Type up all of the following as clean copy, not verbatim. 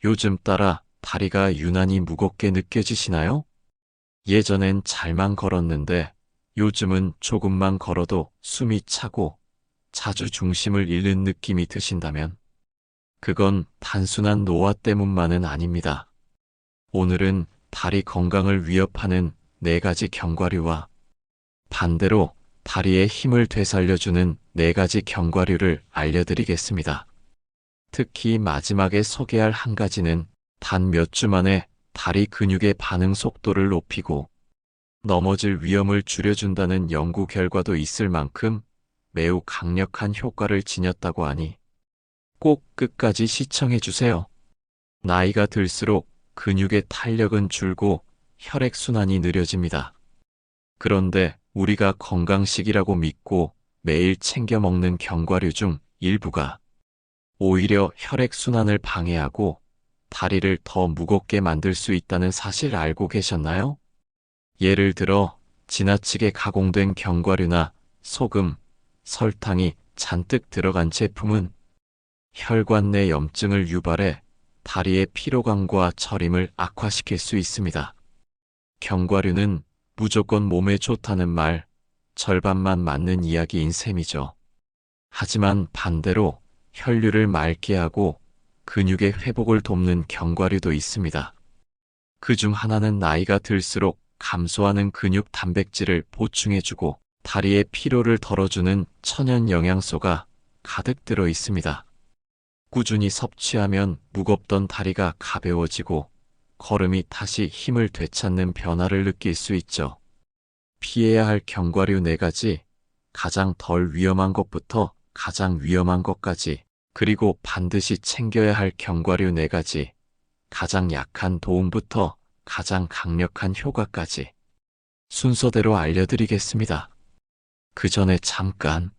요즘 따라 다리가 유난히 무겁게 느껴지시나요? 예전엔 잘만 걸었는데 요즘은 조금만 걸어도 숨이 차고 자주 중심을 잃는 느낌이 드신다면 그건 단순한 노화 때문만은 아닙니다. 오늘은 다리 건강을 위협하는 4가지 견과류와 반대로 다리의 힘을 되살려주는 4가지 견과류를 알려드리겠습니다. 특히 마지막에 소개할 한 가지는 단 몇 주 만에 다리 근육의 반응 속도를 높이고 넘어질 위험을 줄여준다는 연구 결과도 있을 만큼 매우 강력한 효과를 지녔다고 하니 꼭 끝까지 시청해 주세요. 나이가 들수록 근육의 탄력은 줄고 혈액순환이 느려집니다. 그런데 우리가 건강식이라고 믿고 매일 챙겨 먹는 견과류 중 일부가 오히려 혈액순환을 방해하고 다리를 더 무겁게 만들 수 있다는 사실 알고 계셨나요? 예를 들어 지나치게 가공된 견과류나 소금, 설탕이 잔뜩 들어간 제품은 혈관 내 염증을 유발해 다리의 피로감과 저림을 악화시킬 수 있습니다. 견과류는 무조건 몸에 좋다는 말, 절반만 맞는 이야기인 셈이죠. 하지만 반대로 혈류를 맑게 하고 근육의 회복을 돕는 견과류도 있습니다. 그 중 하나는 나이가 들수록 감소하는 근육 단백질을 보충해주고 다리의 피로를 덜어주는 천연 영양소가 가득 들어 있습니다. 꾸준히 섭취하면 무겁던 다리가 가벼워지고 걸음이 다시 힘을 되찾는 변화를 느낄 수 있죠. 피해야 할 견과류 4가지, 가장 덜 위험한 것부터 가장 위험한 것까지, 그리고 반드시 챙겨야 할 견과류 4가지, 가장 약한 도움부터 가장 강력한 효과까지 순서대로 알려드리겠습니다. 그 전에 잠깐,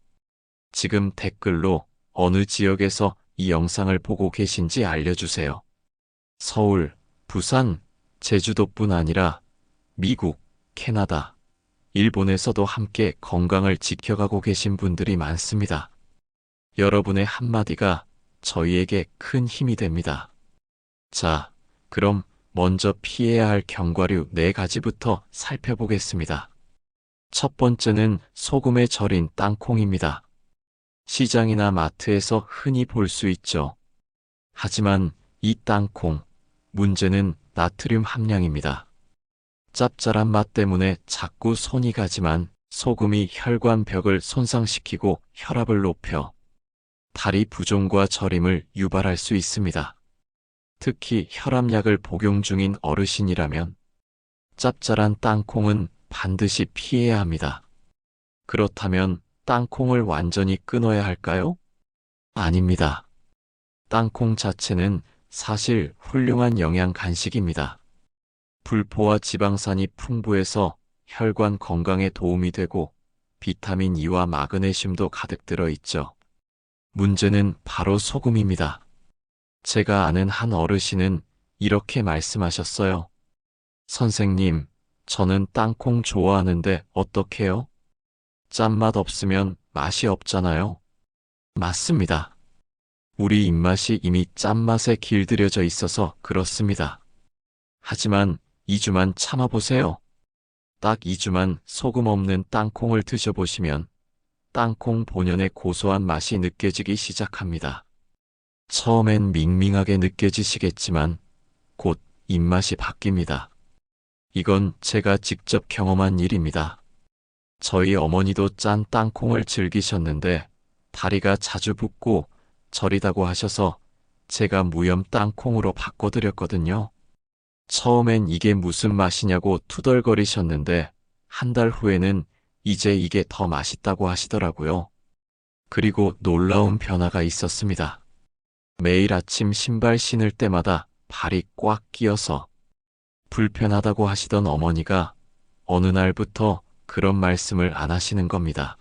지금 댓글로 어느 지역에서 이 영상을 보고 계신지 알려주세요. 서울, 부산, 제주도뿐 아니라 미국, 캐나다, 일본에서도 함께 건강을 지켜가고 계신 분들이 많습니다. 여러분의 한마디가 저희에게 큰 힘이 됩니다. 자, 그럼 먼저 피해야 할 견과류 4가지부터 살펴보겠습니다. 첫 번째는 소금에 절인 땅콩입니다. 시장이나 마트에서 흔히 볼 수 있죠. 하지만 이 땅콩, 문제는 나트륨 함량입니다. 짭짤한 맛 때문에 자꾸 손이 가지만 소금이 혈관벽을 손상시키고 혈압을 높여 다리 부종과 저림을 유발할 수 있습니다. 특히 혈압약을 복용 중인 어르신이라면 짭짤한 땅콩은 반드시 피해야 합니다. 그렇다면 땅콩을 완전히 끊어야 할까요? 아닙니다. 땅콩 자체는 사실 훌륭한 영양 간식입니다. 불포와 지방산이 풍부해서 혈관 건강에 도움이 되고 비타민 E와 마그네슘도 가득 들어 있죠. 문제는 바로 소금입니다. 제가 아는 한 어르신은 이렇게 말씀하셨어요. 선생님, 저는 땅콩 좋아하는데 어떡해요? 짠맛 없으면 맛이 없잖아요. 맞습니다. 우리 입맛이 이미 짠맛에 길들여져 있어서 그렇습니다. 하지만 2주만 참아보세요. 딱 2주만 소금 없는 땅콩을 드셔보시면 땅콩 본연의 고소한 맛이 느껴지기 시작합니다. 처음엔 밍밍하게 느껴지시겠지만 곧 입맛이 바뀝니다. 이건 제가 직접 경험한 일입니다. 저희 어머니도 짠 땅콩을 즐기셨는데 다리가 자주 붓고 저리다고 하셔서 제가 무염 땅콩으로 바꿔드렸거든요. 처음엔 이게 무슨 맛이냐고 투덜거리셨는데 한 달 후에는 이제 이게 더 맛있다고 하시더라고요. 그리고 놀라운 변화가 있었습니다. 매일 아침 신발 신을 때마다 발이 꽉 끼어서 불편하다고 하시던 어머니가 어느 날부터 그런 말씀을 안 하시는 겁니다.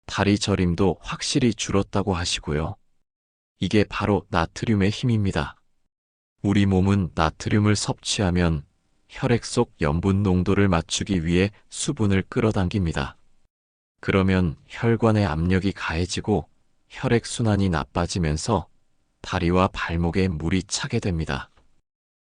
다리 저림도 확실히 줄었다고 하시고요. 이게 바로 나트륨의 힘입니다. 우리 몸은 나트륨을 섭취하면 혈액 속 염분 농도를 맞추기 위해 수분을 끌어당깁니다. 그러면 혈관의 압력이 가해지고 혈액 순환이 나빠지면서 다리와 발목에 물이 차게 됩니다.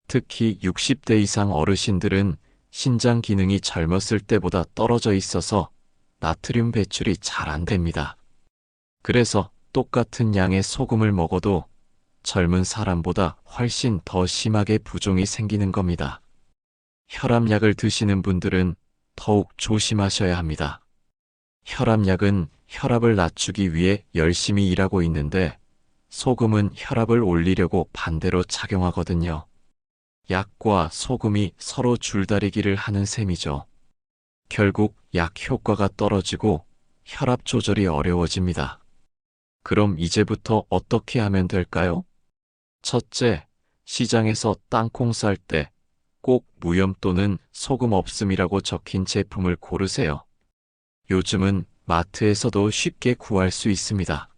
특히 60대 이상 어르신들은 신장 기능이 젊었을 때보다 떨어져 있어서 나트륨 배출이 잘 안 됩니다. 그래서 똑같은 양의 소금을 먹어도 젊은 사람보다 훨씬 더 심하게 부종이 생기는 겁니다. 혈압약을 드시는 분들은 더욱 조심하셔야 합니다. 혈압약은 혈압을 낮추기 위해 열심히 일하고 있는데 소금은 혈압을 올리려고 반대로 작용하거든요. 약과 소금이 서로 줄다리기를 하는 셈이죠. 결국 약 효과가 떨어지고 혈압 조절이 어려워집니다. 그럼 이제부터 어떻게 하면 될까요? 첫째, 시장에서 땅콩 쌀 때 꼭 무염 또는 소금 없음이라고 적힌 제품을 고르세요. 요즘은 마트에서도 쉽게 구할 수 있습니다.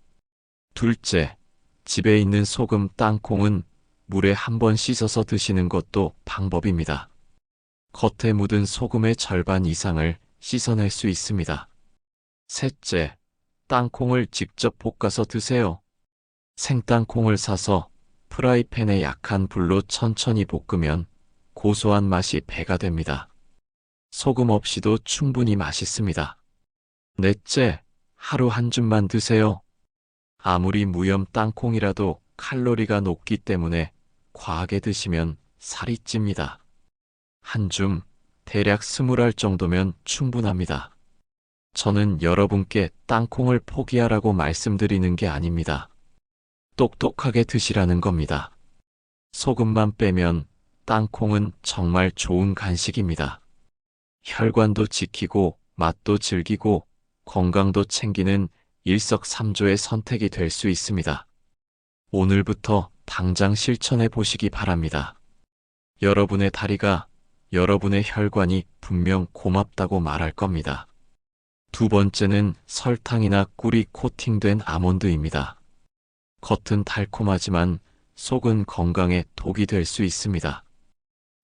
둘째, 집에 있는 소금 땅콩은 물에 한번 씻어서 드시는 것도 방법입니다. 겉에 묻은 소금의 절반 이상을 씻어낼 수 있습니다. 셋째, 땅콩을 직접 볶아서 드세요. 생땅콩을 사서 프라이팬에 약한 불로 천천히 볶으면 고소한 맛이 배가 됩니다. 소금 없이도 충분히 맛있습니다. 넷째, 하루 한 줌만 드세요. 아무리 무염 땅콩이라도 칼로리가 높기 때문에 과하게 드시면 살이 찝니다. 한 줌, 대략 20알 정도면 충분합니다. 저는 여러분께 땅콩을 포기하라고 말씀드리는 게 아닙니다. 똑똑하게 드시라는 겁니다. 소금만 빼면 땅콩은 정말 좋은 간식입니다. 혈관도 지키고 맛도 즐기고 건강도 챙기는 일석삼조의 선택이 될 수 있습니다. 오늘부터 당장 실천해 보시기 바랍니다. 여러분의 다리가, 여러분의 혈관이 분명 고맙다고 말할 겁니다. 두 번째는 설탕이나 꿀이 코팅된 아몬드입니다. 겉은 달콤하지만 속은 건강에 독이 될 수 있습니다.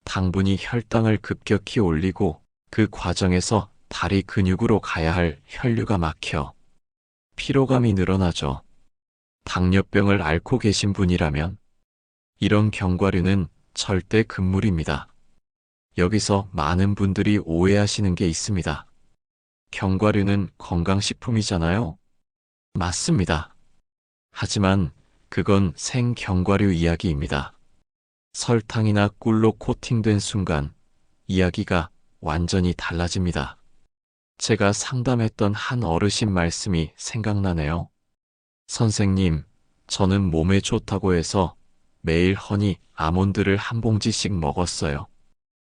당분이 혈당을 급격히 올리고 그 과정에서 다리 근육으로 가야 할 혈류가 막혀 피로감이 늘어나죠. 당뇨병을 앓고 계신 분이라면 이런 견과류는 절대 금물입니다. 여기서 많은 분들이 오해하시는 게 있습니다. 견과류는 건강식품이잖아요. 맞습니다. 하지만 그건 생견과류 이야기입니다. 설탕이나 꿀로 코팅된 순간 이야기가 완전히 달라집니다. 제가 상담했던 한 어르신 말씀이 생각나네요. 선생님, 저는 몸에 좋다고 해서 매일 허니 아몬드를 한 봉지씩 먹었어요.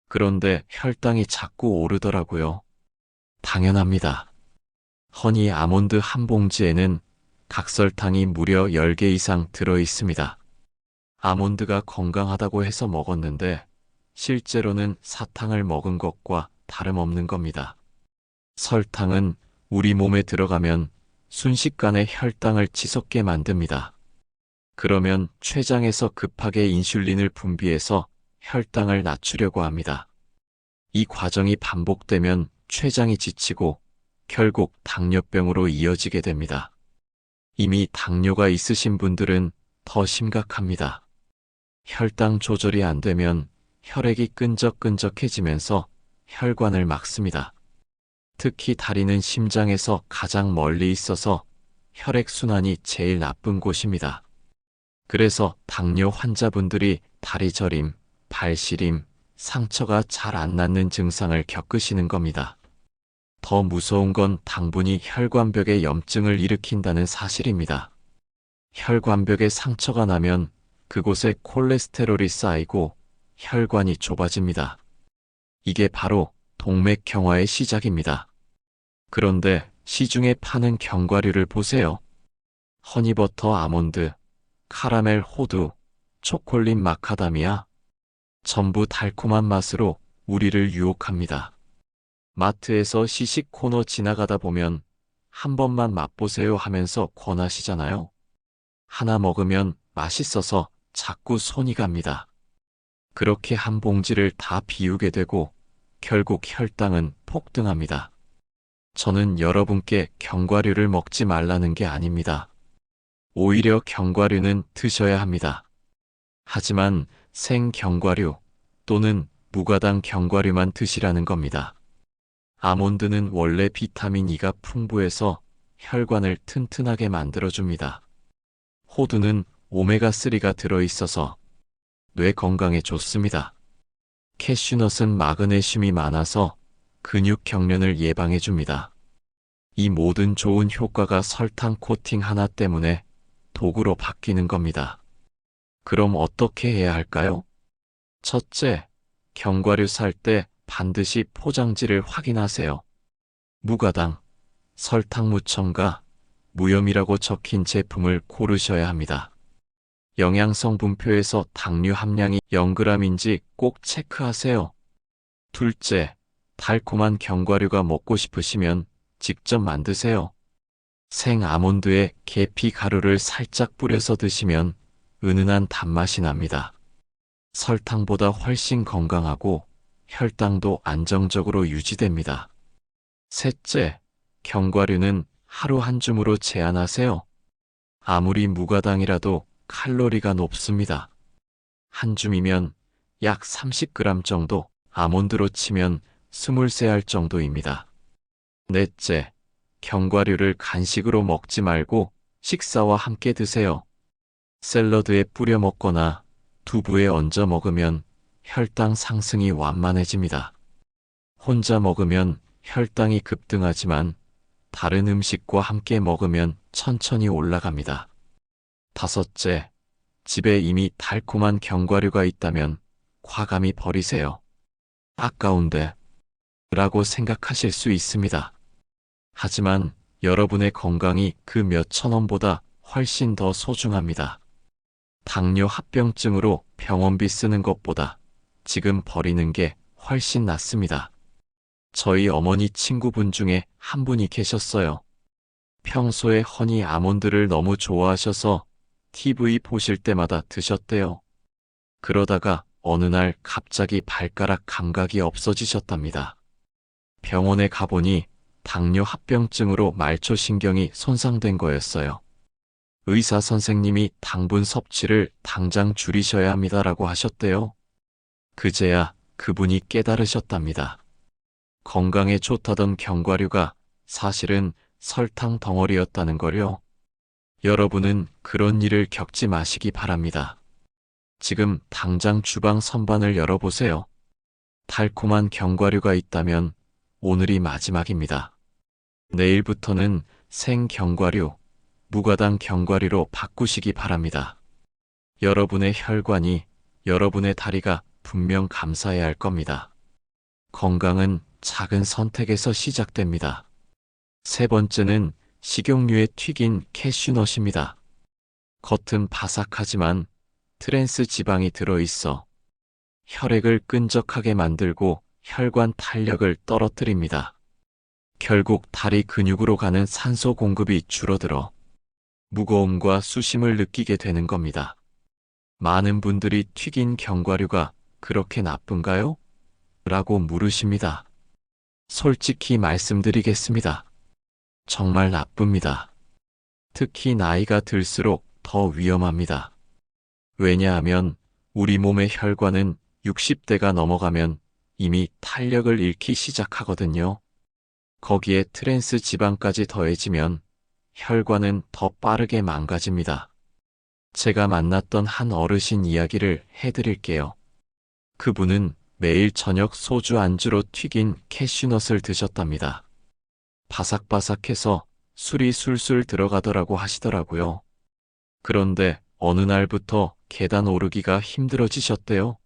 그런데 혈당이 자꾸 오르더라고요. 당연합니다. 허니 아몬드 한 봉지에는 각설탕이 무려 10개 이상 들어 있습니다. 아몬드가 건강하다고 해서 먹었는데 실제로는 사탕을 먹은 것과 다름없는 겁니다. 설탕은 우리 몸에 들어가면 순식간에 혈당을 치솟게 만듭니다. 그러면 췌장에서 급하게 인슐린을 분비해서 혈당을 낮추려고 합니다. 이 과정이 반복되면 췌장이 지치고 결국 당뇨병으로 이어지게 됩니다. 이미 당뇨가 있으신 분들은 더 심각합니다. 혈당 조절이 안 되면 혈액이 끈적끈적해지면서 혈관을 막습니다. 특히 다리는 심장에서 가장 멀리 있어서 혈액순환이 제일 나쁜 곳입니다. 그래서 당뇨 환자분들이 다리 저림, 발 시림, 상처가 잘 안 낫는 증상을 겪으시는 겁니다. 더 무서운 건 당분이 혈관벽에 염증을 일으킨다는 사실입니다. 혈관벽에 상처가 나면 그곳에 콜레스테롤이 쌓이고 혈관이 좁아집니다. 이게 바로 동맥경화의 시작입니다. 그런데 시중에 파는 견과류를 보세요. 허니버터 아몬드, 카라멜 호두, 초콜릿 마카다미아, 전부 달콤한 맛으로 우리를 유혹합니다. 마트에서 시식 코너 지나가다 보면 한 번만 맛보세요 하면서 권하시잖아요. 하나 먹으면 맛있어서 자꾸 손이 갑니다. 그렇게 한 봉지를 다 비우게 되고 결국 혈당은 폭등합니다. 저는 여러분께 견과류를 먹지 말라는 게 아닙니다. 오히려 견과류는 드셔야 합니다. 하지만 생견과류 또는 무가당 견과류만 드시라는 겁니다. 아몬드는 원래 비타민 E가 풍부해서 혈관을 튼튼하게 만들어줍니다. 호두는 오메가3가 들어있어서 뇌 건강에 좋습니다. 캐슈넛은 마그네슘이 많아서 근육 경련을 예방해줍니다. 이 모든 좋은 효과가 설탕 코팅 하나 때문에 독으로 바뀌는 겁니다. 그럼 어떻게 해야 할까요? 첫째, 견과류 살 때 반드시 포장지를 확인하세요. 무가당, 설탕 무첨가, 무염이라고 적힌 제품을 고르셔야 합니다. 영양성분표에서 당류 함량이 0g인지 꼭 체크하세요. 둘째, 달콤한 견과류가 먹고 싶으시면 직접 만드세요. 생 아몬드에 계피 가루를 살짝 뿌려서 드시면 은은한 단맛이 납니다. 설탕보다 훨씬 건강하고 혈당도 안정적으로 유지됩니다. 셋째, 견과류는 하루 한 줌으로 제한하세요. 아무리 무가당이라도 칼로리가 높습니다. 한 줌이면 약 30g 정도, 아몬드로 치면 23알 정도입니다. 넷째, 견과류를 간식으로 먹지 말고 식사와 함께 드세요. 샐러드에 뿌려 먹거나 두부에 얹어 먹으면 혈당 상승이 완만해집니다. 혼자 먹으면 혈당이 급등하지만 다른 음식과 함께 먹으면 천천히 올라갑니다. 다섯째, 집에 이미 달콤한 견과류가 있다면 과감히 버리세요. 아까운데 라고 생각하실 수 있습니다. 하지만 여러분의 건강이 그 몇천 원보다 훨씬 더 소중합니다. 당뇨 합병증으로 병원비 쓰는 것보다 지금 버리는 게 훨씬 낫습니다. 저희 어머니 친구분 중에 한 분이 계셨어요. 평소에 허니 아몬드를 너무 좋아하셔서 TV 보실 때마다 드셨대요. 그러다가 어느 날 갑자기 발가락 감각이 없어지셨답니다. 병원에 가보니 당뇨 합병증으로 말초신경이 손상된 거였어요. 의사 선생님이 당분 섭취를 당장 줄이셔야 합니다라고 하셨대요. 그제야 그분이 깨달으셨답니다. 건강에 좋다던 견과류가 사실은 설탕 덩어리였다는 걸요. 여러분은 그런 일을 겪지 마시기 바랍니다. 지금 당장 주방 선반을 열어보세요. 달콤한 견과류가 있다면 오늘이 마지막입니다. 내일부터는 생견과류, 무가당 견과류로 바꾸시기 바랍니다. 여러분의 혈관이, 여러분의 다리가 분명 감사해야 할 겁니다. 건강은 작은 선택에서 시작됩니다. 세 번째는 식용유에 튀긴 캐슈넛입니다. 겉은 바삭하지만 트랜스 지방이 들어있어 혈액을 끈적하게 만들고 혈관 탄력을 떨어뜨립니다. 결국 다리 근육으로 가는 산소 공급이 줄어들어 무거움과 수심을 느끼게 되는 겁니다. 많은 분들이 튀긴 견과류가 그렇게 나쁜가요? 라고 물으십니다. 솔직히 말씀드리겠습니다. 정말 나쁩니다. 특히 나이가 들수록 더 위험합니다. 왜냐하면 우리 몸의 혈관은 60대가 넘어가면 이미 탄력을 잃기 시작하거든요. 거기에 트랜스 지방까지 더해지면 혈관은 더 빠르게 망가집니다. 제가 만났던 한 어르신 이야기를 해드릴게요. 그분은 매일 저녁 소주 안주로 튀긴 캐슈넛을 드셨답니다. 바삭바삭해서 술이 술술 들어가더라고 하시더라고요. 그런데 어느 날부터 계단 오르기가 힘들어지셨대요.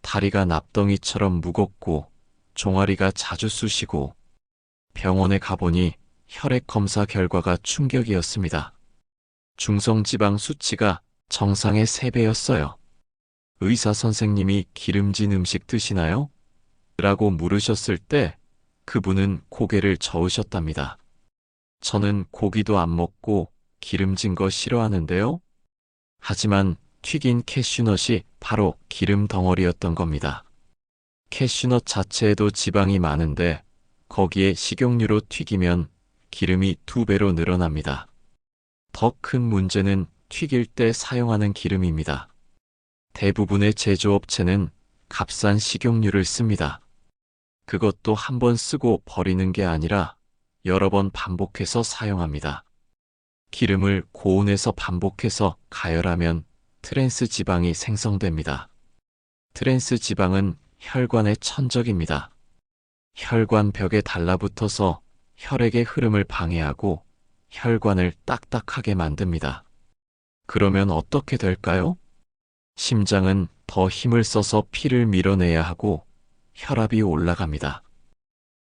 다리가 납덩이처럼 무겁고 종아리가 자주 쑤시고 병원에 가보니 혈액 검사 결과가 충격이었습니다. 중성지방 수치가 정상의 3배였어요. 의사 선생님이 기름진 음식 드시나요? 라고 물으셨을 때 그분은 고개를 저으셨답니다. 저는 고기도 안 먹고 기름진 거 싫어하는데요. 하지만 튀긴 캐슈넛이 바로 기름 덩어리였던 겁니다. 캐슈넛 자체에도 지방이 많은데 거기에 식용유로 튀기면 기름이 2배로 늘어납니다. 더 큰 문제는 튀길 때 사용하는 기름입니다. 대부분의 제조업체는 값싼 식용유를 씁니다. 그것도 한 번 쓰고 버리는 게 아니라 여러 번 반복해서 사용합니다. 기름을 고온에서 반복해서 가열하면 트랜스 지방이 생성됩니다. 트랜스 지방은 혈관의 천적입니다. 혈관 벽에 달라붙어서 혈액의 흐름을 방해하고 혈관을 딱딱하게 만듭니다. 그러면 어떻게 될까요? 심장은 더 힘을 써서 피를 밀어내야 하고 혈압이 올라갑니다.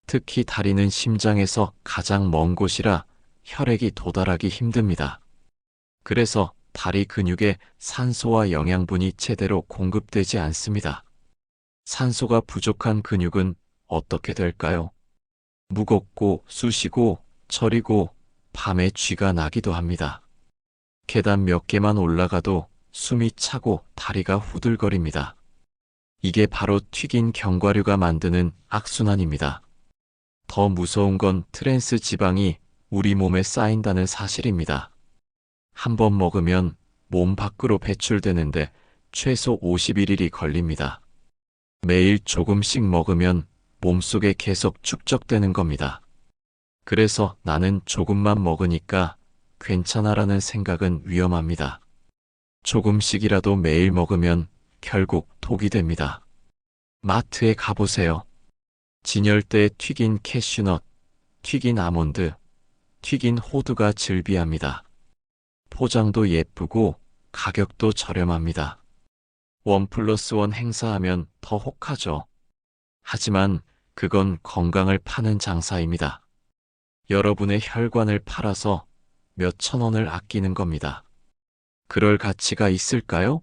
특히 다리는 심장에서 가장 먼 곳이라 혈액이 도달하기 힘듭니다. 그래서 다리 근육에 산소와 영양분이 제대로 공급되지 않습니다. 산소가 부족한 근육은 어떻게 될까요? 무겁고 쑤시고 저리고 밤에 쥐가 나기도 합니다. 계단 몇 개만 올라가도 숨이 차고 다리가 후들거립니다. 이게 바로 튀긴 견과류가 만드는 악순환입니다. 더 무서운 건 트랜스 지방이 우리 몸에 쌓인다는 사실입니다. 한 번 먹으면 몸 밖으로 배출되는데 최소 51일이 걸립니다. 매일 조금씩 먹으면 몸속에 계속 축적되는 겁니다. 그래서 나는 조금만 먹으니까 괜찮아라는 생각은 위험합니다. 조금씩이라도 매일 먹으면 결국 독이 됩니다. 마트에 가보세요. 진열대에 튀긴 캐슈넛, 튀긴 아몬드, 튀긴 호두가 즐비합니다. 포장도 예쁘고 가격도 저렴합니다. 1+1 행사하면 더 혹하죠. 하지만 그건 건강을 파는 장사입니다. 여러분의 혈관을 팔아서 몇천 원을 아끼는 겁니다. 그럴 가치가 있을까요?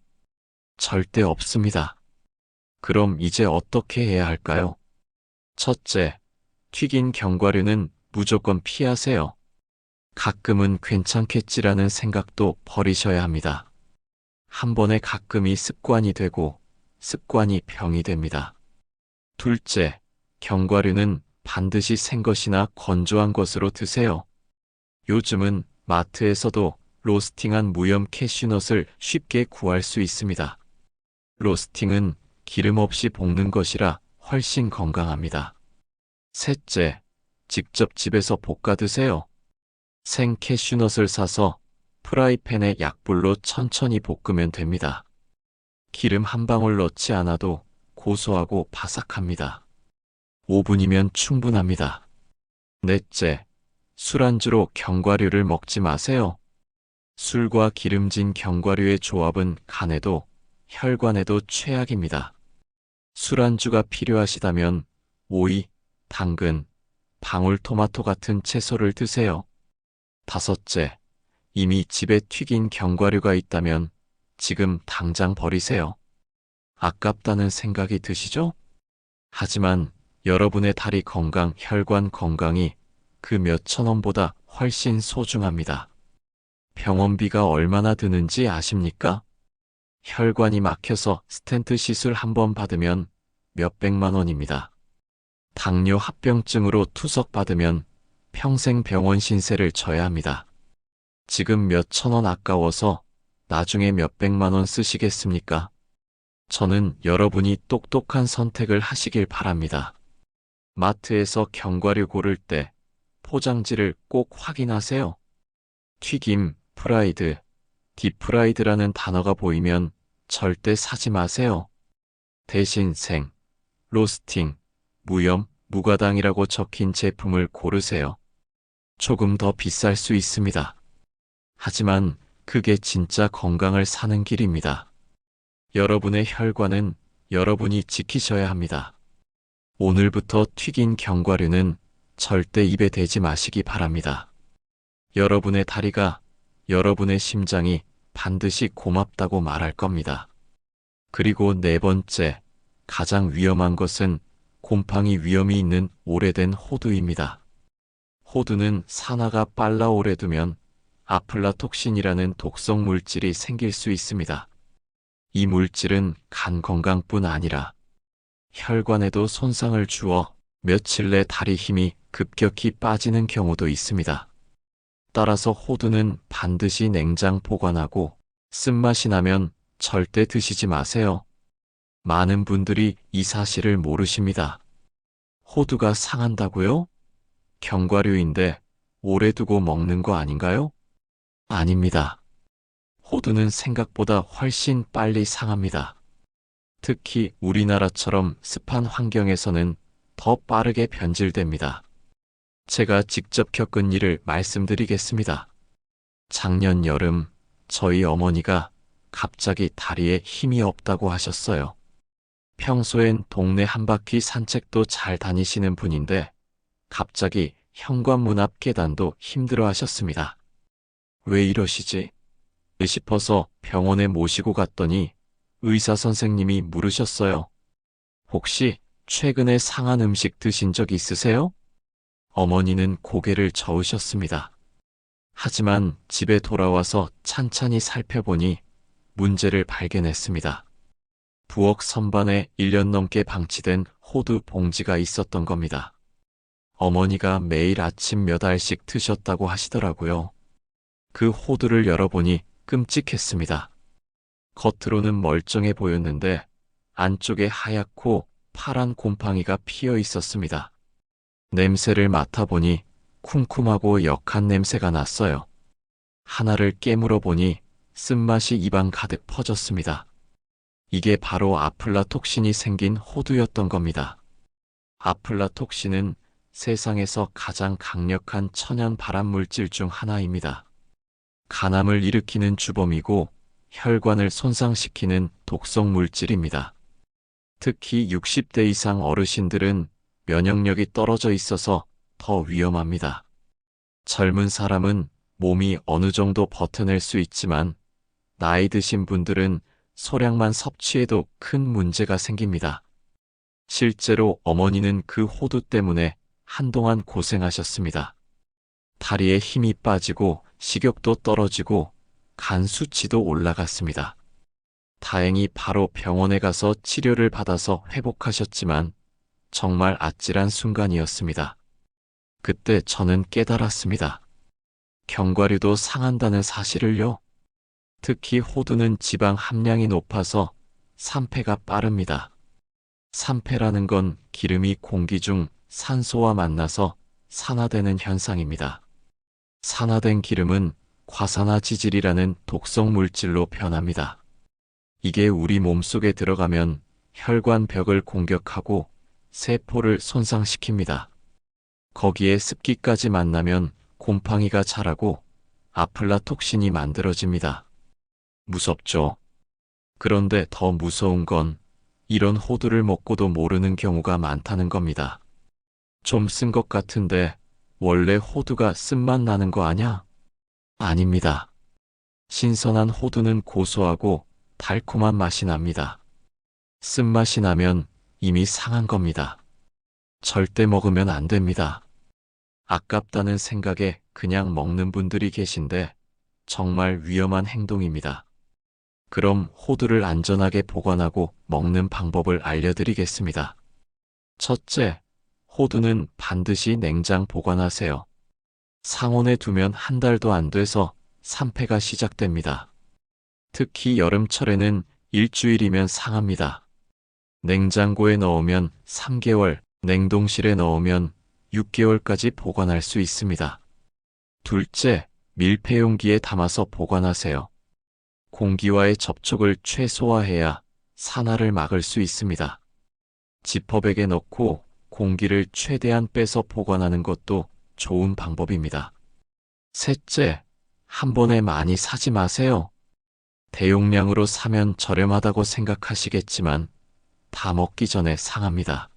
절대 없습니다. 그럼 이제 어떻게 해야 할까요? 첫째, 튀긴 견과류는 무조건 피하세요. 가끔은 괜찮겠지라는 생각도 버리셔야 합니다. 한 번에 가끔이 습관이 되고 습관이 병이 됩니다. 둘째, 견과류는 반드시 생것이나 건조한 것으로 드세요. 요즘은 마트에서도 로스팅한 무염 캐슈넛을 쉽게 구할 수 있습니다. 로스팅은 기름 없이 볶는 것이라 훨씬 건강합니다. 셋째, 직접 집에서 볶아 드세요. 생 캐슈넛을 사서 프라이팬에 약불로 천천히 볶으면 됩니다. 기름 한 방울 넣지 않아도 고소하고 바삭합니다. 5분이면 충분합니다. 넷째, 술안주로 견과류를 먹지 마세요. 술과 기름진 견과류의 조합은 간에도 혈관에도 최악입니다. 술안주가 필요하시다면 오이, 당근, 방울토마토 같은 채소를 드세요. 다섯째, 이미 집에 튀긴 견과류가 있다면 지금 당장 버리세요. 아깝다는 생각이 드시죠? 하지만 여러분의 다리 건강, 혈관 건강이 그 몇천 원보다 훨씬 소중합니다. 병원비가 얼마나 드는지 아십니까? 혈관이 막혀서 스텐트 시술 한 번 받으면 몇백만 원입니다. 당뇨 합병증으로 투석 받으면 평생 병원 신세를 져야 합니다. 지금 몇천 원 아까워서 나중에 몇백만 원 쓰시겠습니까? 저는 여러분이 똑똑한 선택을 하시길 바랍니다. 마트에서 견과류 고를 때 포장지를 꼭 확인하세요. 튀김, 프라이드, 딥프라이드라는 단어가 보이면 절대 사지 마세요. 대신 생, 로스팅, 무염, 무가당이라고 적힌 제품을 고르세요. 조금 더 비쌀 수 있습니다. 하지만 그게 진짜 건강을 사는 길입니다. 여러분의 혈관은 여러분이 지키셔야 합니다. 오늘부터 튀긴 견과류는 절대 입에 대지 마시기 바랍니다. 여러분의 다리가, 여러분의 심장이 반드시 고맙다고 말할 겁니다. 그리고 네 번째, 가장 위험한 것은 곰팡이 위험이 있는 오래된 호두입니다. 호두는 산화가 빨라 오래 두면 아플라톡신이라는 독성 물질이 생길 수 있습니다. 이 물질은 간 건강뿐 아니라 혈관에도 손상을 주어 며칠 내 다리 힘이 급격히 빠지는 경우도 있습니다. 따라서 호두는 반드시 냉장 보관하고 쓴맛이 나면 절대 드시지 마세요. 많은 분들이 이 사실을 모르십니다. 호두가 상한다고요? 견과류인데 오래 두고 먹는 거 아닌가요? 아닙니다. 호두는 생각보다 훨씬 빨리 상합니다. 특히 우리나라처럼 습한 환경에서는 더 빠르게 변질됩니다. 제가 직접 겪은 일을 말씀드리겠습니다. 작년 여름 저희 어머니가 갑자기 다리에 힘이 없다고 하셨어요. 평소엔 동네 한 바퀴 산책도 잘 다니시는 분인데 갑자기 현관문 앞 계단도 힘들어 하셨습니다. 왜 이러시지? 싶어서 병원에 모시고 갔더니 의사 선생님이 물으셨어요. 혹시 최근에 상한 음식 드신 적 있으세요? 어머니는 고개를 저으셨습니다. 하지만 집에 돌아와서 찬찬히 살펴보니 문제를 발견했습니다. 부엌 선반에 1년 넘게 방치된 호두 봉지가 있었던 겁니다. 어머니가 매일 아침 몇 알씩 드셨다고 하시더라고요. 그 호두를 열어보니 끔찍했습니다. 겉으로는 멀쩡해 보였는데 안쪽에 하얗고 파란 곰팡이가 피어 있었습니다. 냄새를 맡아보니 쿰쿰하고 역한 냄새가 났어요. 하나를 깨물어 보니 쓴맛이 입안 가득 퍼졌습니다. 이게 바로 아플라톡신이 생긴 호두였던 겁니다. 아플라톡신은 세상에서 가장 강력한 천연 발암 물질 중 하나입니다. 간암을 일으키는 주범이고 혈관을 손상시키는 독성 물질입니다. 특히 60대 이상 어르신들은 면역력이 떨어져 있어서 더 위험합니다. 젊은 사람은 몸이 어느 정도 버텨낼 수 있지만 나이 드신 분들은 소량만 섭취해도 큰 문제가 생깁니다. 실제로 어머니는 그 호두 때문에 한동안 고생하셨습니다. 다리에 힘이 빠지고 식욕도 떨어지고 간 수치도 올라갔습니다. 다행히 바로 병원에 가서 치료를 받아서 회복하셨지만 정말 아찔한 순간이었습니다. 그때 저는 깨달았습니다. 견과류도 상한다는 사실을요. 특히 호두는 지방 함량이 높아서 산패가 빠릅니다. 산패라는 건 기름이 공기 중 산소와 만나서 산화되는 현상입니다. 산화된 기름은 과산화지질이라는 독성 물질로 변합니다. 이게 우리 몸속에 들어가면 혈관 벽을 공격하고 세포를 손상시킵니다. 거기에 습기까지 만나면 곰팡이가 자라고 아플라톡신이 만들어집니다. 무섭죠? 그런데 더 무서운 건 이런 호두를 먹고도 모르는 경우가 많다는 겁니다. 좀 쓴 것 같은데 원래 호두가 쓴맛 나는 거 아냐? 아닙니다. 신선한 호두는 고소하고 달콤한 맛이 납니다. 쓴맛이 나면 이미 상한 겁니다. 절대 먹으면 안 됩니다. 아깝다는 생각에 그냥 먹는 분들이 계신데 정말 위험한 행동입니다. 그럼 호두를 안전하게 보관하고 먹는 방법을 알려드리겠습니다. 첫째, 호두는 반드시 냉장 보관하세요. 상온에 두면 한 달도 안 돼서 산패가 시작됩니다. 특히 여름철에는 일주일이면 상합니다. 냉장고에 넣으면 3개월, 냉동실에 넣으면 6개월까지 보관할 수 있습니다. 둘째, 밀폐용기에 담아서 보관하세요. 공기와의 접촉을 최소화해야 산화를 막을 수 있습니다. 지퍼백에 넣고 공기를 최대한 빼서 보관하는 것도 좋은 방법입니다. 셋째, 한 번에 많이 사지 마세요. 대용량으로 사면 저렴하다고 생각하시겠지만 다 먹기 전에 상합니다.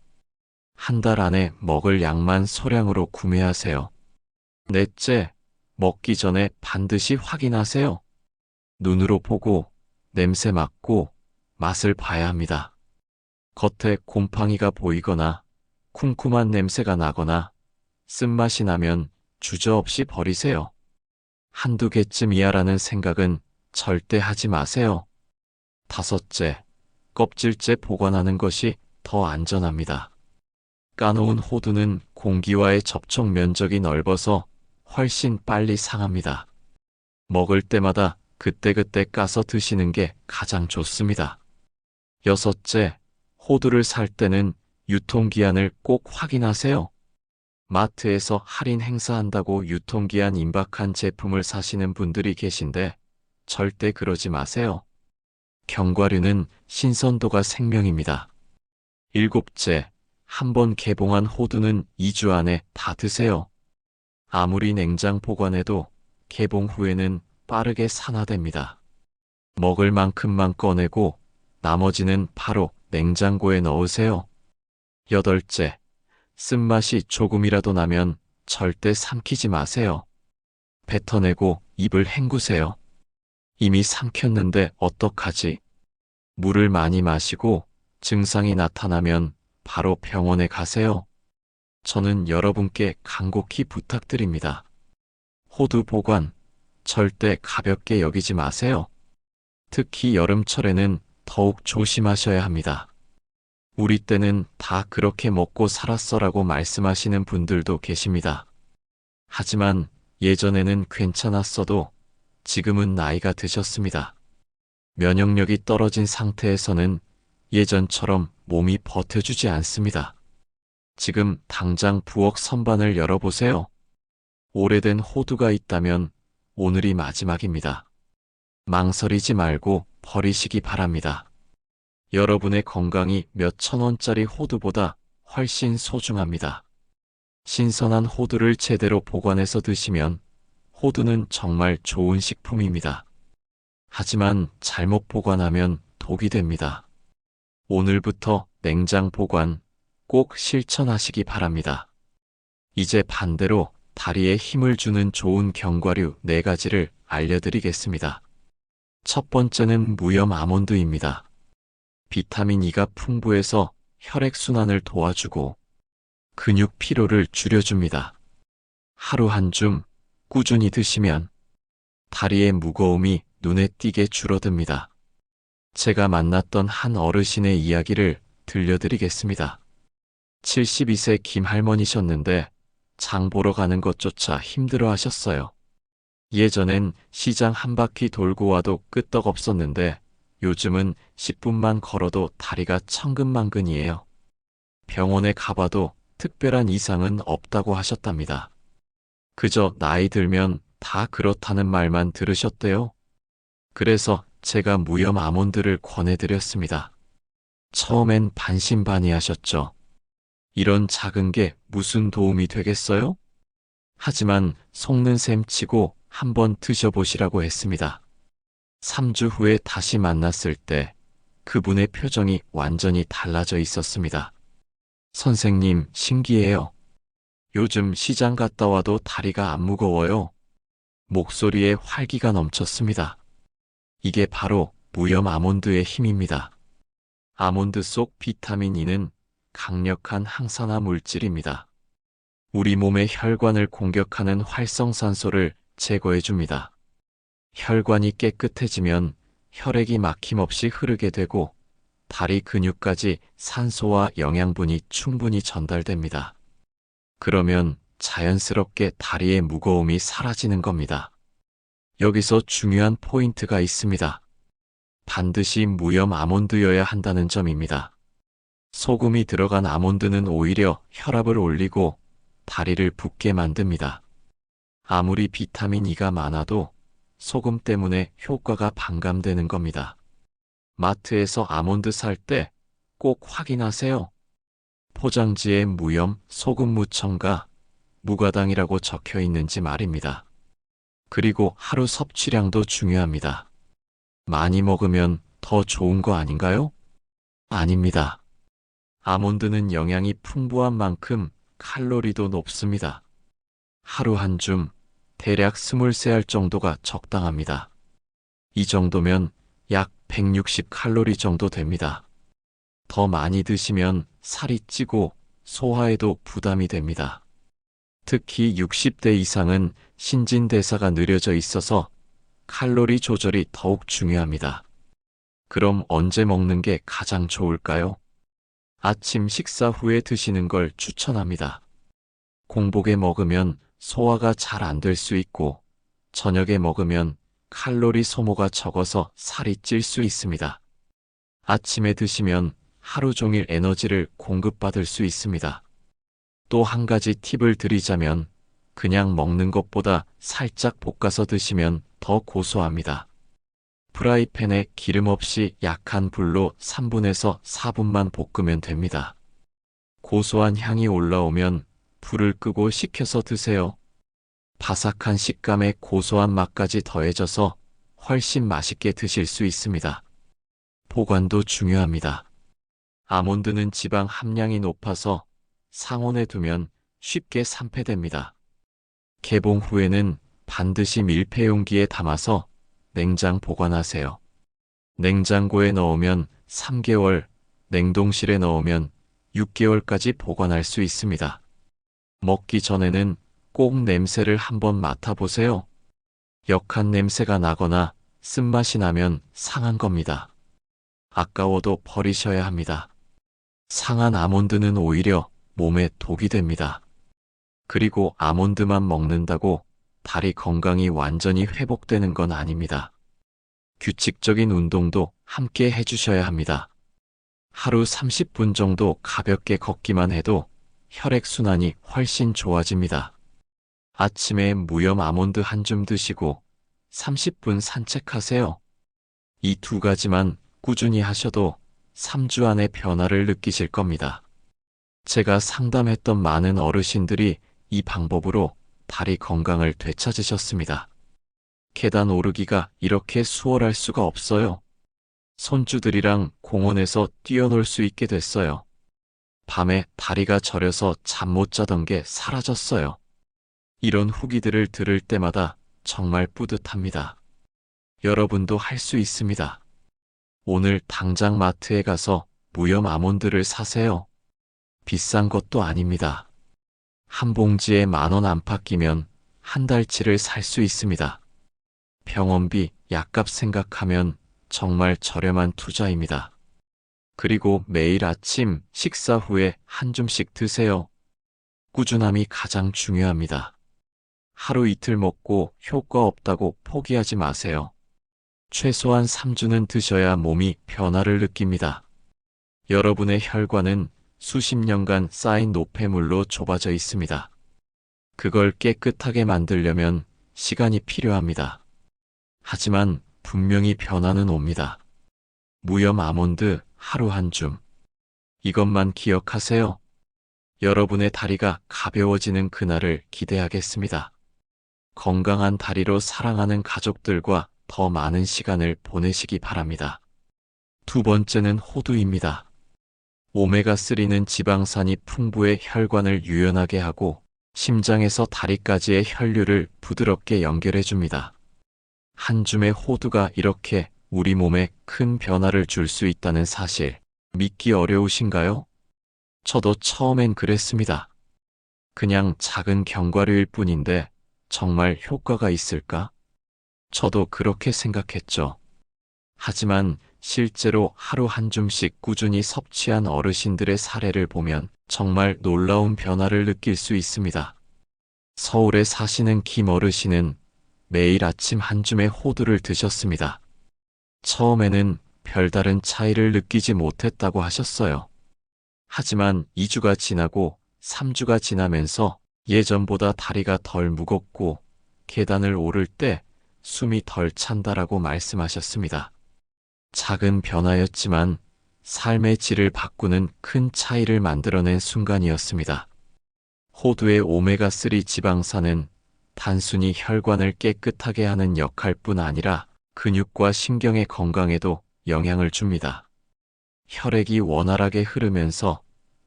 한 달 안에 먹을 양만 소량으로 구매하세요. 넷째, 먹기 전에 반드시 확인하세요. 눈으로 보고 냄새 맡고 맛을 봐야 합니다. 겉에 곰팡이가 보이거나 쿰쿰한 냄새가 나거나 쓴맛이 나면 주저없이 버리세요. 한두 개쯤이야라는 생각은 절대 하지 마세요. 다섯째, 껍질째 보관하는 것이 더 안전합니다. 까놓은 호두는 공기와의 접촉 면적이 넓어서 훨씬 빨리 상합니다. 먹을 때마다 그때그때 까서 드시는 게 가장 좋습니다. 여섯째, 호두를 살 때는 유통기한을 꼭 확인하세요. 마트에서 할인 행사한다고 유통기한 임박한 제품을 사시는 분들이 계신데 절대 그러지 마세요. 견과류는 신선도가 생명입니다. 일곱째, 한번 개봉한 호두는 2주 안에 다 드세요. 아무리 냉장 보관해도 개봉 후에는 빠르게 산화됩니다. 먹을 만큼만 꺼내고 나머지는 바로 냉장고에 넣으세요. 여덟째, 쓴맛이 조금이라도 나면 절대 삼키지 마세요. 뱉어내고 입을 헹구세요. 이미 삼켰는데 어떡하지? 물을 많이 마시고 증상이 나타나면 바로 병원에 가세요. 저는 여러분께 간곡히 부탁드립니다. 호두 보관 절대 가볍게 여기지 마세요. 특히 여름철에는 더욱 조심하셔야 합니다. 우리 때는 다 그렇게 먹고 살았어라고 말씀하시는 분들도 계십니다. 하지만 예전에는 괜찮았어도 지금은 나이가 드셨습니다. 면역력이 떨어진 상태에서는 예전처럼 몸이 버텨주지 않습니다. 지금 당장 부엌 선반을 열어보세요. 오래된 호두가 있다면 오늘이 마지막입니다. 망설이지 말고 버리시기 바랍니다. 여러분의 건강이 몇천 원짜리 호두보다 훨씬 소중합니다. 신선한 호두를 제대로 보관해서 드시면 호두는 정말 좋은 식품입니다. 하지만 잘못 보관하면 독이 됩니다. 오늘부터 냉장 보관 꼭 실천하시기 바랍니다. 이제 반대로 다리에 힘을 주는 좋은 견과류 4가지를 알려드리겠습니다. 첫 번째는 무염 아몬드입니다. 비타민 E가 풍부해서 혈액순환을 도와주고 근육 피로를 줄여줍니다. 하루 한 줌 꾸준히 드시면 다리의 무거움이 눈에 띄게 줄어듭니다. 제가 만났던 한 어르신의 이야기를 들려드리겠습니다. 72세 김할머니셨는데 장 보러 가는 것조차 힘들어 하셨어요. 예전엔 시장 한 바퀴 돌고 와도 끄떡없었는데 요즘은 10분만 걸어도 다리가 천근만근이에요. 병원에 가봐도 특별한 이상은 없다고 하셨답니다. 그저 나이 들면 다 그렇다는 말만 들으셨대요. 그래서 제가 무염 아몬드를 권해드렸습니다. 처음엔 반신반의하셨죠. 이런 작은 게 무슨 도움이 되겠어요? 하지만 속는 셈 치고 한번 드셔보시라고 했습니다. 3주 후에 다시 만났을 때 그분의 표정이 완전히 달라져 있었습니다. 선생님, 신기해요. 요즘 시장 갔다 와도 다리가 안 무거워요. 목소리에 활기가 넘쳤습니다. 이게 바로 무염 아몬드의 힘입니다. 아몬드 속 비타민 E는 강력한 항산화 물질입니다. 우리 몸의 혈관을 공격하는 활성산소를 제거해 줍니다. 혈관이 깨끗해지면 혈액이 막힘없이 흐르게 되고 다리 근육까지 산소와 영양분이 충분히 전달됩니다. 그러면 자연스럽게 다리의 무거움이 사라지는 겁니다. 여기서 중요한 포인트가 있습니다. 반드시 무염 아몬드여야 한다는 점입니다. 소금이 들어간 아몬드는 오히려 혈압을 올리고 다리를 붓게 만듭니다. 아무리 비타민 E가 많아도 소금 때문에 효과가 반감되는 겁니다. 마트에서 아몬드 살 때 꼭 확인하세요. 포장지에 무염, 소금 무첨가, 무가당이라고 적혀 있는지 말입니다. 그리고 하루 섭취량도 중요합니다. 많이 먹으면 더 좋은 거 아닌가요? 아닙니다. 아몬드는 영양이 풍부한 만큼 칼로리도 높습니다. 하루 한 줌, 대략 23알 정도가 적당합니다. 이 정도면 약 160칼로리 정도 됩니다. 더 많이 드시면 살이 찌고 소화에도 부담이 됩니다. 특히 60대 이상은 신진대사가 느려져 있어서 칼로리 조절이 더욱 중요합니다. 그럼 언제 먹는 게 가장 좋을까요? 아침 식사 후에 드시는 걸 추천합니다. 공복에 먹으면 소화가 잘 안 될 수 있고 저녁에 먹으면 칼로리 소모가 적어서 살이 찔 수 있습니다. 아침에 드시면 하루 종일 에너지를 공급받을 수 있습니다. 또 한 가지 팁을 드리자면 그냥 먹는 것보다 살짝 볶아서 드시면 더 고소합니다. 프라이팬에 기름 없이 약한 불로 3분에서 4분만 볶으면 됩니다. 고소한 향이 올라오면 불을 끄고 식혀서 드세요. 바삭한 식감에 고소한 맛까지 더해져서 훨씬 맛있게 드실 수 있습니다. 보관도 중요합니다. 아몬드는 지방 함량이 높아서 상온에 두면 쉽게 산패됩니다. 개봉 후에는 반드시 밀폐용기에 담아서 냉장 보관하세요. 냉장고에 넣으면 3개월, 냉동실에 넣으면 6개월까지 보관할 수 있습니다. 먹기 전에는 꼭 냄새를 한번 맡아보세요. 역한 냄새가 나거나 쓴맛이 나면 상한 겁니다. 아까워도 버리셔야 합니다. 상한 아몬드는 오히려 몸에 독이 됩니다. 그리고 아몬드만 먹는다고 다리 건강이 완전히 회복되는 건 아닙니다. 규칙적인 운동도 함께 해주셔야 합니다. 하루 30분 정도 가볍게 걷기만 해도 혈액순환이 훨씬 좋아집니다. 아침에 무염 아몬드 한 줌 드시고 30분 산책하세요. 이 두 가지만 꾸준히 하셔도 3주 안에 변화를 느끼실 겁니다. 제가 상담했던 많은 어르신들이 이 방법으로 다리 건강을 되찾으셨습니다. 계단 오르기가 이렇게 수월할 수가 없어요. 손주들이랑 공원에서 뛰어놀 수 있게 됐어요. 밤에 다리가 저려서 잠 못 자던 게 사라졌어요. 이런 후기들을 들을 때마다 정말 뿌듯합니다. 여러분도 할 수 있습니다. 오늘 당장 마트에 가서 무염 아몬드를 사세요. 비싼 것도 아닙니다. 한 봉지에 10,000원 안팎 끼면 한 달치를 살 수 있습니다. 병원비, 약값 생각하면 정말 저렴한 투자입니다. 그리고 매일 아침 식사 후에 한 줌씩 드세요. 꾸준함이 가장 중요합니다. 하루 이틀 먹고 효과 없다고 포기하지 마세요. 최소한 3주는 드셔야 몸이 변화를 느낍니다. 여러분의 혈관은 수십 년간 쌓인 노폐물로 좁아져 있습니다. 그걸 깨끗하게 만들려면 시간이 필요합니다. 하지만 분명히 변화는 옵니다. 무염 아몬드 하루 한 줌. 이것만 기억하세요. 여러분의 다리가 가벼워지는 그날을 기대하겠습니다. 건강한 다리로 사랑하는 가족들과 더 많은 시간을 보내시기 바랍니다. 두 번째는 호두입니다. 오메가3는 지방산이 풍부해 혈관을 유연하게 하고 심장에서 다리까지의 혈류를 부드럽게 연결해 줍니다. 한 줌의 호두가 이렇게 우리 몸에 큰 변화를 줄 수 있다는 사실, 믿기 어려우신가요? 저도 처음엔 그랬습니다. 그냥 작은 견과류일 뿐인데 정말 효과가 있을까? 저도 그렇게 생각했죠. 하지만 실제로 하루 한 줌씩 꾸준히 섭취한 어르신들의 사례를 보면 정말 놀라운 변화를 느낄 수 있습니다. 서울에 사시는 김 어르신은 매일 아침 한 줌의 호두를 드셨습니다. 처음에는 별다른 차이를 느끼지 못했다고 하셨어요. 하지만 2주가 지나고 3주가 지나면서 예전보다 다리가 덜 무겁고 계단을 오를 때 숨이 덜 찬다라고 말씀하셨습니다. 작은 변화였지만 삶의 질을 바꾸는 큰 차이를 만들어낸 순간이었습니다. 호두의 오메가3 지방산은 단순히 혈관을 깨끗하게 하는 역할뿐 아니라 근육과 신경의 건강에도 영향을 줍니다. 혈액이 원활하게 흐르면서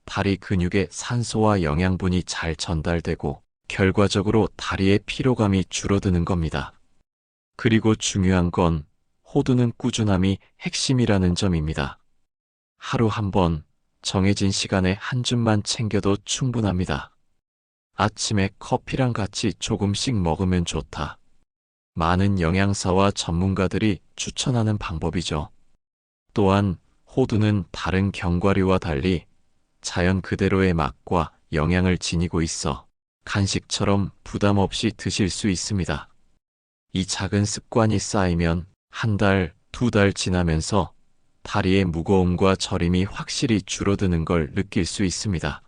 다리 근육에 산소와 영양분이 잘 전달되고 결과적으로 다리의 피로감이 줄어드는 겁니다. 그리고 중요한 건 호두는 꾸준함이 핵심이라는 점입니다. 하루 한 번 정해진 시간에 한 줌만 챙겨도 충분합니다. 아침에 커피랑 같이 조금씩 먹으면 좋다. 많은 영양사와 전문가들이 추천하는 방법이죠. 또한 호두는 다른 견과류와 달리 자연 그대로의 맛과 영양을 지니고 있어 간식처럼 부담 없이 드실 수 있습니다. 이 작은 습관이 쌓이면 한 달, 두 달 지나면서 다리의 무거움과 저림이 확실히 줄어드는 걸 느낄 수 있습니다.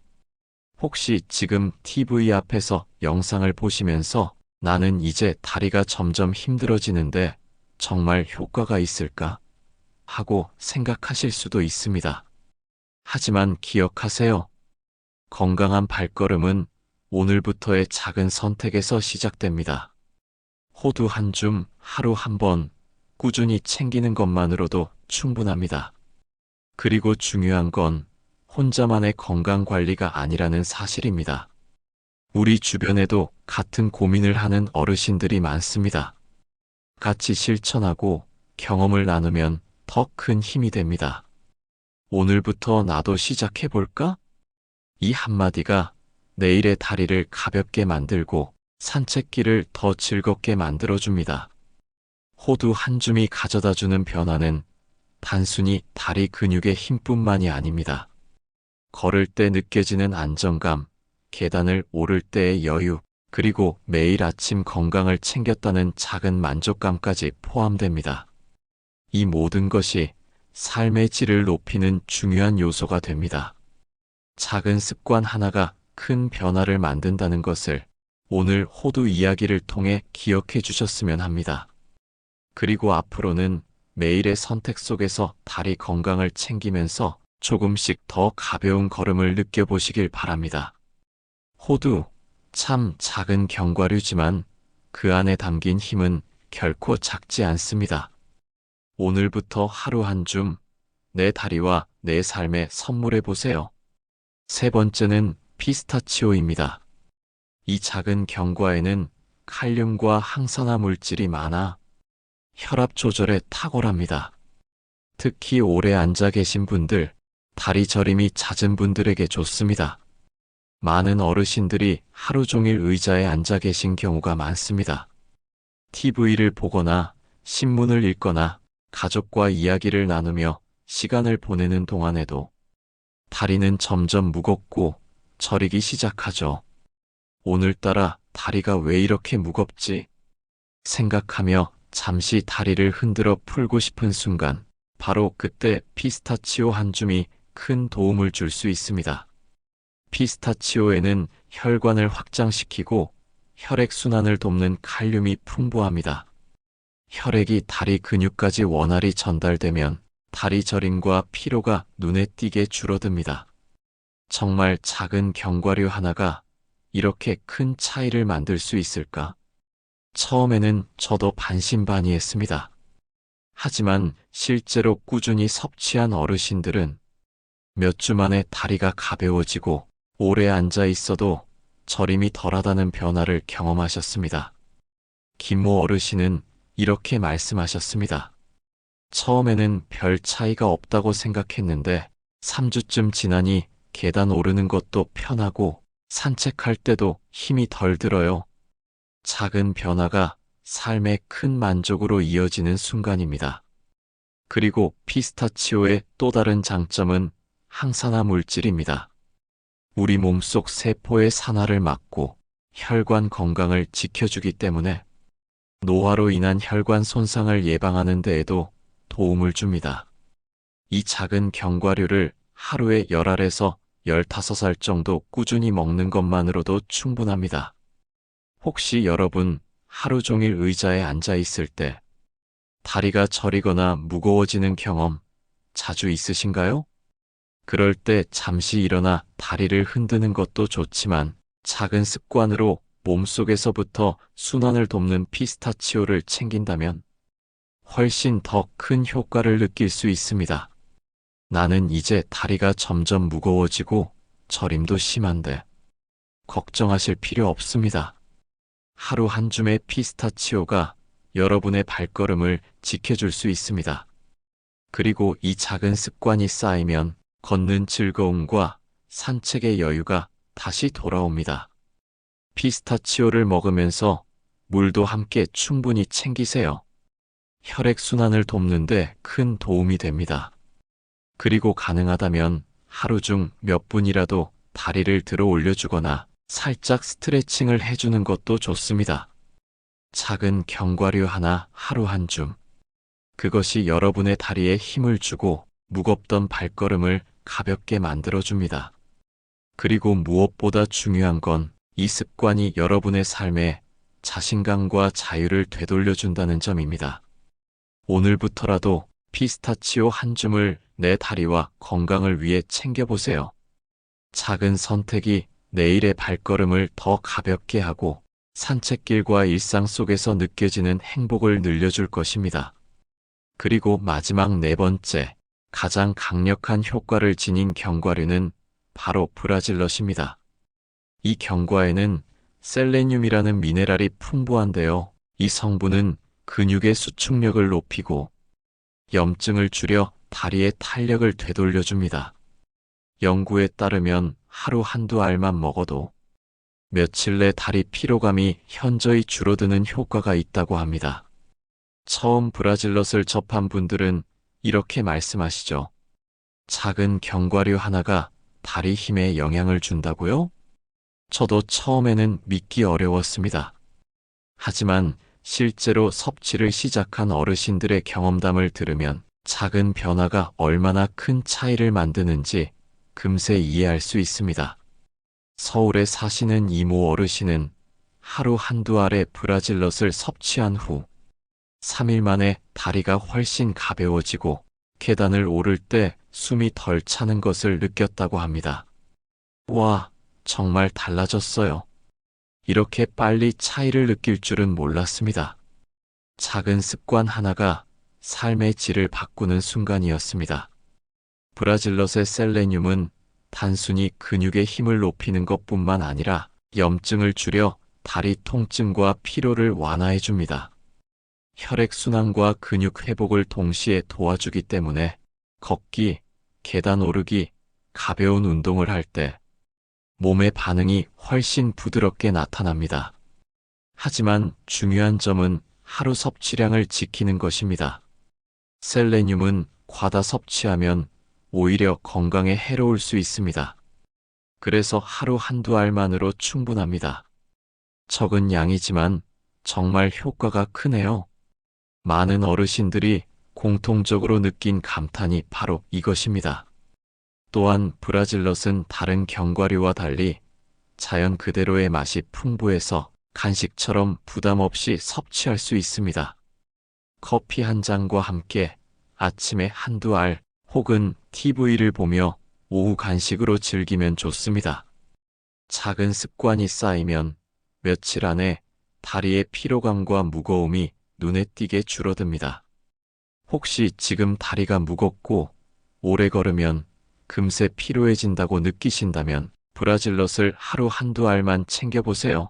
혹시 지금 TV 앞에서 영상을 보시면서 나는 이제 다리가 점점 힘들어지는데 정말 효과가 있을까? 하고 생각하실 수도 있습니다. 하지만 기억하세요. 건강한 발걸음은 오늘부터의 작은 선택에서 시작됩니다. 호두 한 줌 하루 한 번 꾸준히 챙기는 것만으로도 충분합니다. 그리고 중요한 건 혼자만의 건강 관리가 아니라는 사실입니다. 우리 주변에도 같은 고민을 하는 어르신들이 많습니다. 같이 실천하고 경험을 나누면 더 큰 힘이 됩니다. 오늘부터 나도 시작해볼까? 이 한마디가 내일의 다리를 가볍게 만들고 산책길을 더 즐겁게 만들어줍니다. 호두 한 줌이 가져다주는 변화는 단순히 다리 근육의 힘뿐만이 아닙니다. 걸을 때 느껴지는 안정감, 계단을 오를 때의 여유, 그리고 매일 아침 건강을 챙겼다는 작은 만족감까지 포함됩니다. 이 모든 것이 삶의 질을 높이는 중요한 요소가 됩니다. 작은 습관 하나가 큰 변화를 만든다는 것을 오늘 호두 이야기를 통해 기억해 주셨으면 합니다. 그리고 앞으로는 매일의 선택 속에서 다리 건강을 챙기면서 조금씩 더 가벼운 걸음을 느껴보시길 바랍니다. 호두, 참 작은 견과류지만 그 안에 담긴 힘은 결코 작지 않습니다. 오늘부터 하루 한 줌, 내 다리와 내 삶에 선물해 보세요. 세 번째는 피스타치오입니다. 이 작은 견과에는 칼륨과 항산화 물질이 많아 혈압 조절에 탁월합니다. 특히 오래 앉아 계신 분들, 다리 저림이 잦은 분들에게 좋습니다. 많은 어르신들이 하루 종일 의자에 앉아 계신 경우가 많습니다. TV를 보거나 신문을 읽거나 가족과 이야기를 나누며 시간을 보내는 동안에도 다리는 점점 무겁고 저리기 시작하죠. 오늘따라 다리가 왜 이렇게 무겁지? 생각하며 잠시 다리를 흔들어 풀고 싶은 순간, 바로 그때 피스타치오 한 줌이 큰 도움을 줄 수 있습니다. 피스타치오에는 혈관을 확장시키고 혈액순환을 돕는 칼륨이 풍부합니다. 혈액이 다리 근육까지 원활히 전달되면 다리 저림과 피로가 눈에 띄게 줄어듭니다. 정말 작은 견과류 하나가 이렇게 큰 차이를 만들 수 있을까? 처음에는 저도 반신반의했습니다. 하지만 실제로 꾸준히 섭취한 어르신들은 몇 주 만에 다리가 가벼워지고 오래 앉아 있어도 저림이 덜하다는 변화를 경험하셨습니다. 김모 어르신은 이렇게 말씀하셨습니다. 처음에는 별 차이가 없다고 생각했는데 3주쯤 지나니 계단 오르는 것도 편하고 산책할 때도 힘이 덜 들어요. 작은 변화가 삶의 큰 만족으로 이어지는 순간입니다. 그리고 피스타치오의 또 다른 장점은 항산화 물질입니다. 우리 몸속 세포의 산화를 막고 혈관 건강을 지켜주기 때문에 노화로 인한 혈관 손상을 예방하는 데에도 도움을 줍니다. 이 작은 견과류를 하루에 10알에서 15알 정도 꾸준히 먹는 것만으로도 충분합니다. 혹시 여러분 하루 종일 의자에 앉아 있을 때 다리가 저리거나 무거워지는 경험 자주 있으신가요? 그럴 때 잠시 일어나 다리를 흔드는 것도 좋지만 작은 습관으로 몸속에서부터 순환을 돕는 피스타치오를 챙긴다면 훨씬 더 큰 효과를 느낄 수 있습니다. 나는 이제 다리가 점점 무거워지고 저림도 심한데 걱정하실 필요 없습니다. 하루 한 줌의 피스타치오가 여러분의 발걸음을 지켜줄 수 있습니다. 그리고 이 작은 습관이 쌓이면 걷는 즐거움과 산책의 여유가 다시 돌아옵니다. 피스타치오를 먹으면서 물도 함께 충분히 챙기세요. 혈액순환을 돕는데 큰 도움이 됩니다. 그리고 가능하다면 하루 중 몇 분이라도 다리를 들어 올려주거나 살짝 스트레칭을 해주는 것도 좋습니다. 작은 견과류 하나 하루 한 줌. 그것이 여러분의 다리에 힘을 주고 무겁던 발걸음을 가볍게 만들어줍니다. 그리고 무엇보다 중요한 건 이 습관이 여러분의 삶에 자신감과 자유를 되돌려준다는 점입니다. 오늘부터라도 피스타치오 한 줌을 내 다리와 건강을 위해 챙겨보세요. 작은 선택이 내일의 발걸음을 더 가볍게 하고 산책길과 일상 속에서 느껴지는 행복을 늘려줄 것입니다. 그리고 마지막 네 번째, 가장 강력한 효과를 지닌 견과류는 바로 브라질넛입니다. 이 견과에는 셀레늄이라는 미네랄이 풍부한데요. 이 성분은 근육의 수축력을 높이고 염증을 줄여 다리의 탄력을 되돌려줍니다. 연구에 따르면 하루 한두 알만 먹어도 며칠 내 다리 피로감이 현저히 줄어드는 효과가 있다고 합니다. 처음 브라질넛을 접한 분들은 이렇게 말씀하시죠. 작은 견과류 하나가 다리 힘에 영향을 준다고요? 저도 처음에는 믿기 어려웠습니다. 하지만 실제로 섭취를 시작한 어르신들의 경험담을 들으면 작은 변화가 얼마나 큰 차이를 만드는지 금세 이해할 수 있습니다. 서울에 사시는 이모 어르신은 하루 한두 알의 브라질넛을 섭취한 후 3일 만에 다리가 훨씬 가벼워지고 계단을 오를 때 숨이 덜 차는 것을 느꼈다고 합니다. 와, 정말 달라졌어요. 이렇게 빨리 차이를 느낄 줄은 몰랐습니다. 작은 습관 하나가 삶의 질을 바꾸는 순간이었습니다. 브라질넛의 셀레늄은 단순히 근육의 힘을 높이는 것뿐만 아니라 염증을 줄여 다리 통증과 피로를 완화해 줍니다. 혈액순환과 근육 회복을 동시에 도와주기 때문에 걷기, 계단 오르기, 가벼운 운동을 할 때 몸의 반응이 훨씬 부드럽게 나타납니다. 하지만 중요한 점은 하루 섭취량을 지키는 것입니다. 셀레늄은 과다 섭취하면 오히려 건강에 해로울 수 있습니다. 그래서 하루 한두 알만으로 충분합니다. 적은 양이지만 정말 효과가 크네요. 많은 어르신들이 공통적으로 느낀 감탄이 바로 이것입니다. 또한 브라질넛은 다른 견과류와 달리 자연 그대로의 맛이 풍부해서 간식처럼 부담 없이 섭취할 수 있습니다. 커피 한 잔과 함께 아침에 한두 알 혹은 TV를 보며 오후 간식으로 즐기면 좋습니다. 작은 습관이 쌓이면 며칠 안에 다리의 피로감과 무거움이 눈에 띄게 줄어듭니다. 혹시 지금 다리가 무겁고 오래 걸으면 금세 피로해진다고 느끼신다면 브라질넛을 하루 한두 알만 챙겨보세요.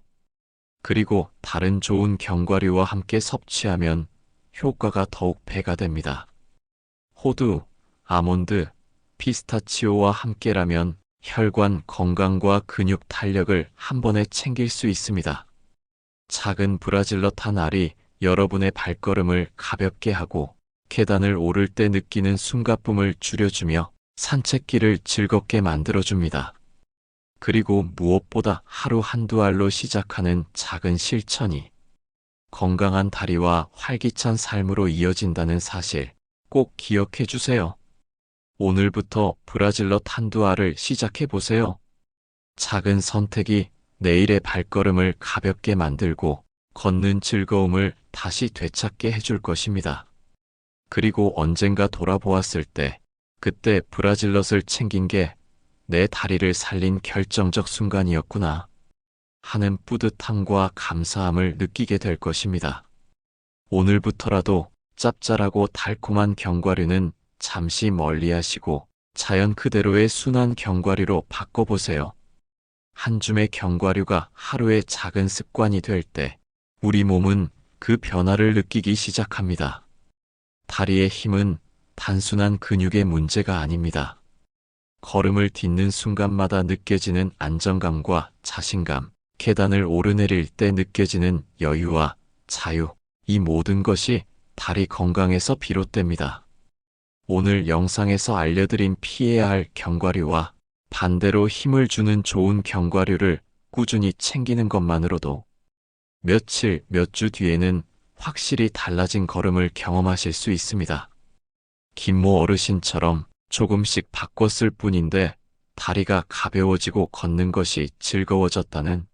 그리고 다른 좋은 견과류와 함께 섭취하면 효과가 더욱 배가 됩니다. 호두, 아몬드, 피스타치오와 함께라면 혈관 건강과 근육 탄력을 한 번에 챙길 수 있습니다. 작은 브라질넛 한 알이 여러분의 발걸음을 가볍게 하고 계단을 오를 때 느끼는 숨가쁨을 줄여주며 산책길을 즐겁게 만들어줍니다. 그리고 무엇보다 하루 한두 알로 시작하는 작은 실천이 건강한 다리와 활기찬 삶으로 이어진다는 사실 꼭 기억해 주세요. 오늘부터 브라질넛 한두 알을 시작해 보세요. 작은 선택이 내일의 발걸음을 가볍게 만들고 걷는 즐거움을 다시 되찾게 해줄 것입니다. 그리고 언젠가 돌아보았을 때 그때 브라질넛을 챙긴 게 내 다리를 살린 결정적 순간이었구나 하는 뿌듯함과 감사함을 느끼게 될 것입니다. 오늘부터라도 짭짤하고 달콤한 견과류는 잠시 멀리하시고 자연 그대로의 순한 견과류로 바꿔보세요. 한 줌의 견과류가 하루의 작은 습관이 될 때 우리 몸은 그 변화를 느끼기 시작합니다. 다리의 힘은 단순한 근육의 문제가 아닙니다. 걸음을 딛는 순간마다 느껴지는 안정감과 자신감, 계단을 오르내릴 때 느껴지는 여유와 자유, 이 모든 것이 다리 건강에서 비롯됩니다. 오늘 영상에서 알려드린 피해야 할 견과류와 반대로 힘을 주는 좋은 견과류를 꾸준히 챙기는 것만으로도 며칠, 몇 주 뒤에는 확실히 달라진 걸음을 경험하실 수 있습니다. 김모 어르신처럼 조금씩 바꿨을 뿐인데 다리가 가벼워지고 걷는 것이 즐거워졌다는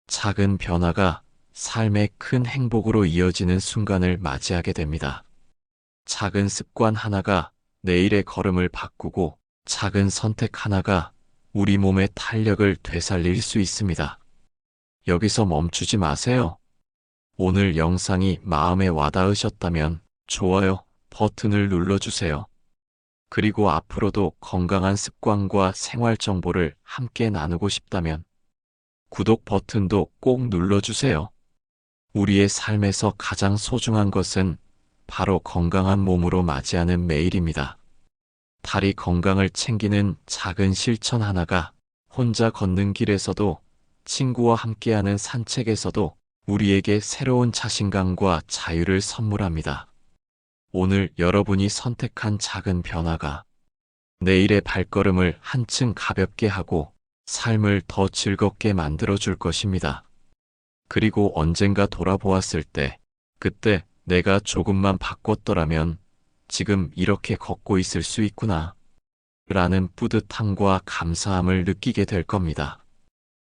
작은 변화가 삶의 큰 행복으로 이어지는 순간을 맞이하게 됩니다. 작은 습관 하나가 내일의 걸음을 바꾸고 작은 선택 하나가 우리 몸의 탄력을 되살릴 수 있습니다. 여기서 멈추지 마세요. 오늘 영상이 마음에 와닿으셨다면 좋아요 버튼을 눌러주세요. 그리고 앞으로도 건강한 습관과 생활 정보를 함께 나누고 싶다면 구독 버튼도 꼭 눌러주세요. 우리의 삶에서 가장 소중한 것은 바로 건강한 몸으로 맞이하는 매일입니다. 다리 건강을 챙기는 작은 실천 하나가 혼자 걷는 길에서도 친구와 함께하는 산책에서도 우리에게 새로운 자신감과 자유를 선물합니다. 오늘 여러분이 선택한 작은 변화가 내일의 발걸음을 한층 가볍게 하고 삶을 더 즐겁게 만들어줄 것입니다. 그리고 언젠가 돌아보았을 때, 그때 내가 조금만 바꿨더라면 지금 이렇게 걷고 있을 수 있구나 라는 뿌듯함과 감사함을 느끼게 될 겁니다.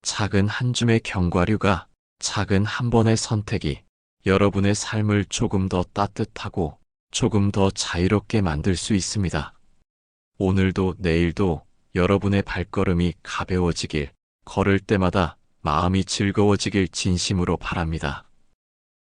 작은 한 줌의 견과류가, 작은 한 번의 선택이 여러분의 삶을 조금 더 따뜻하고 조금 더 자유롭게 만들 수 있습니다. 오늘도 내일도 여러분의 발걸음이 가벼워지길, 걸을 때마다 마음이 즐거워지길 진심으로 바랍니다.